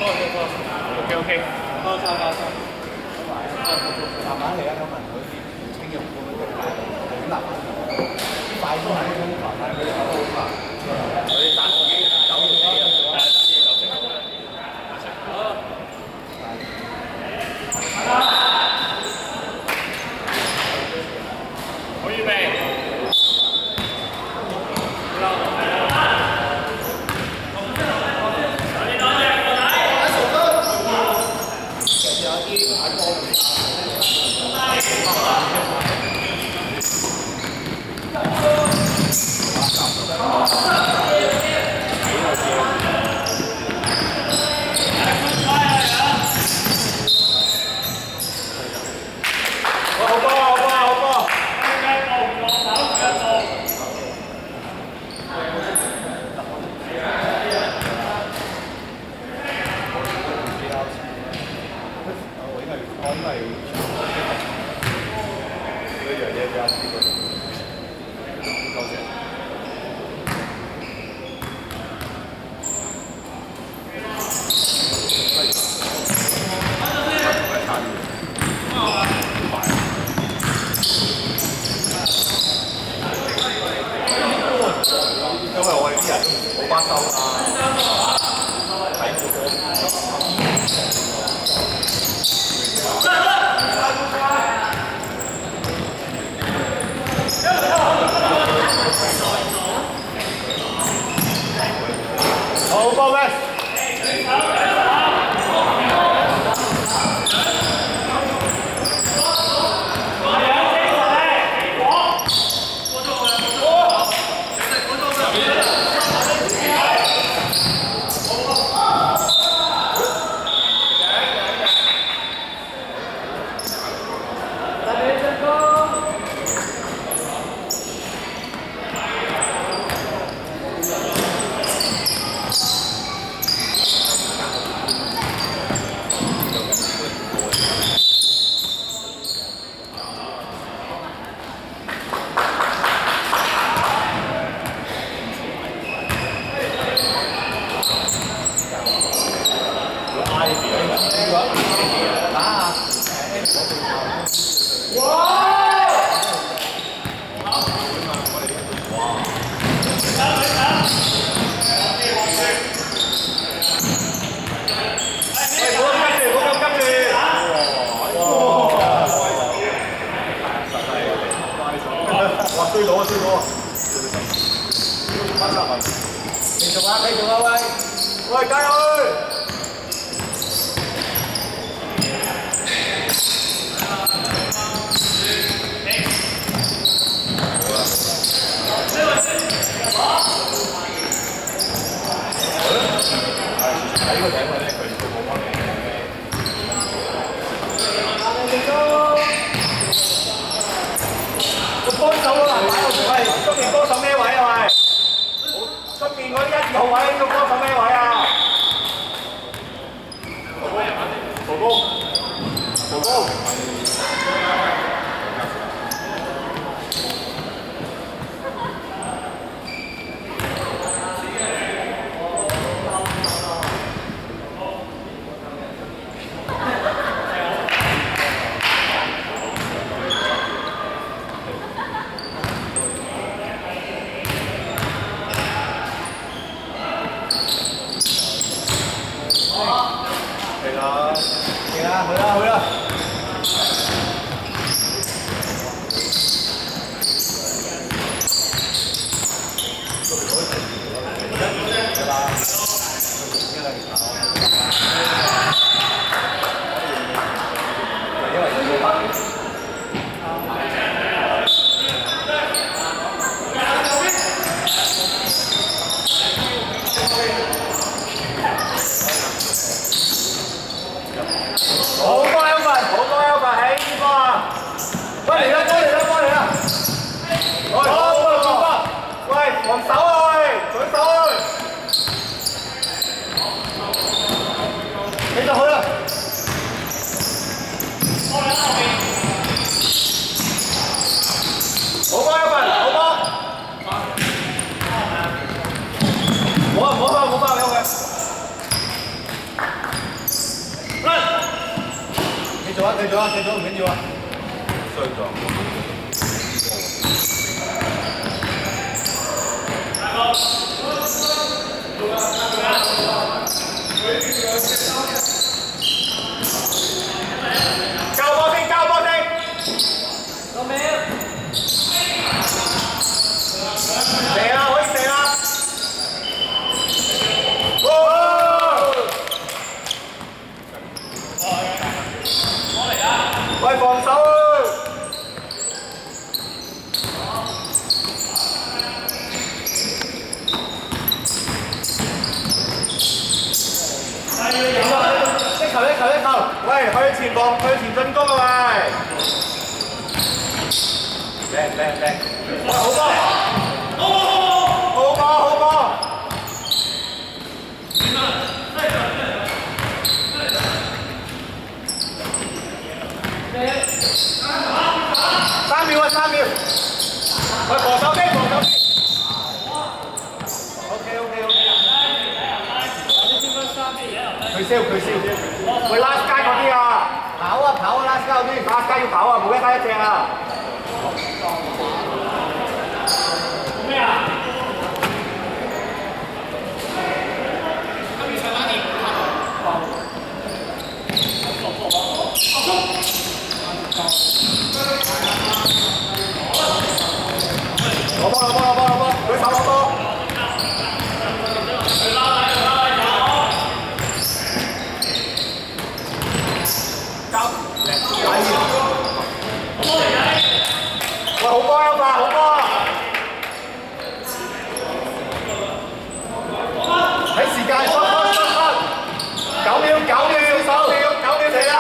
OK OK，多謝多謝。慢慢嚟啊，咁問佢啲清肉咁樣好難，快都係咁慢慢佢哋都好快。佢哋打自己走自己啊，打自己走先。好預備。好波咩？追到啊！追到啊！繼續啊！繼續啊！喂！喂！加油！喺個頂位咧，佢都冇乜嘅。幫手啊！喂，出邊幫手咩位啊？喂，出邊嗰啲1、2號位要幫手咩位啊？曹高，曹高。去啦，去啦！好多 Alpha， 好多 Alpha 喺呢個啊！喂，嚟啦，過嚟啦，過嚟啦！喂，好，喂，防守啊，喂，舉手啊！繼續去啦！好波 Alpha， 好波！冇啊，冇爆，冇爆，有嘅。做啊，繼續啊，繼續唔緊要啊。衰咗。交波先，交波先。到未？射啦，可以射啦。喂，防守！一球！喂，去前防，去前進攻啊喂！靚！喂，好波！好波！3秒啊，3秒！喂，防守先。OK。佢燒。喂，last 街嗰啲啊！跑啊，last 街嗰啲，last 街要跑啊，冇一街一隻啊！咩啊？攞波！佢手攞波！喂，好波啊！好波！睇時間，出！9秒，9秒死啦！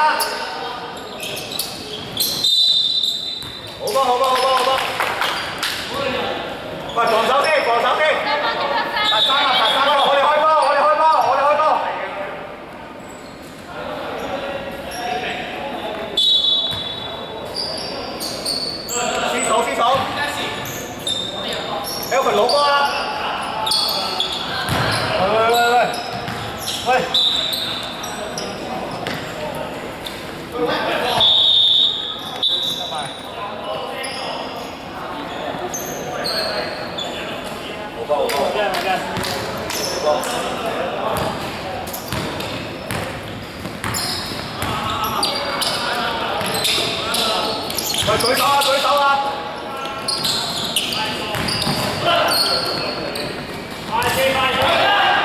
好波！喂，防守先！大三啊！我哋開波！私手 ，Elvin 攞波啦！喂！好波！喂，舉手啊！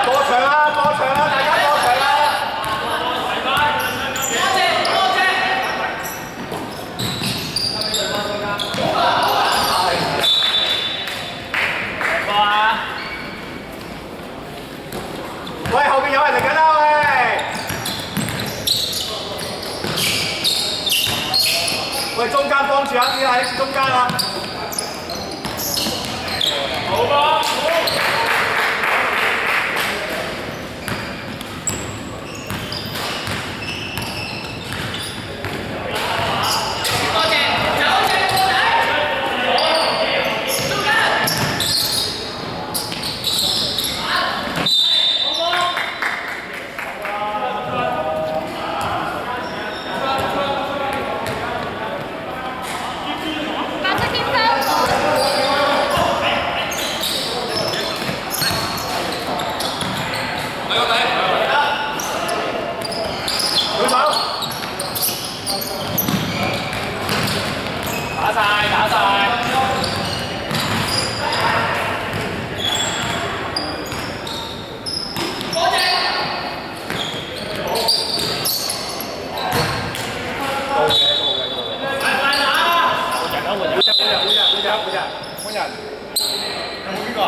過場啊！大家過場啊！喂，後面有人嚟緊啦喂！中間幫住啊！啲喺中間啊！好波！打晒！換人，有冇邊個？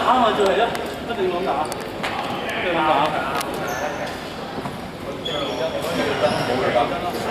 啱啊，就係啦，一定要咁打，一定要咁打。冇嚟㗎。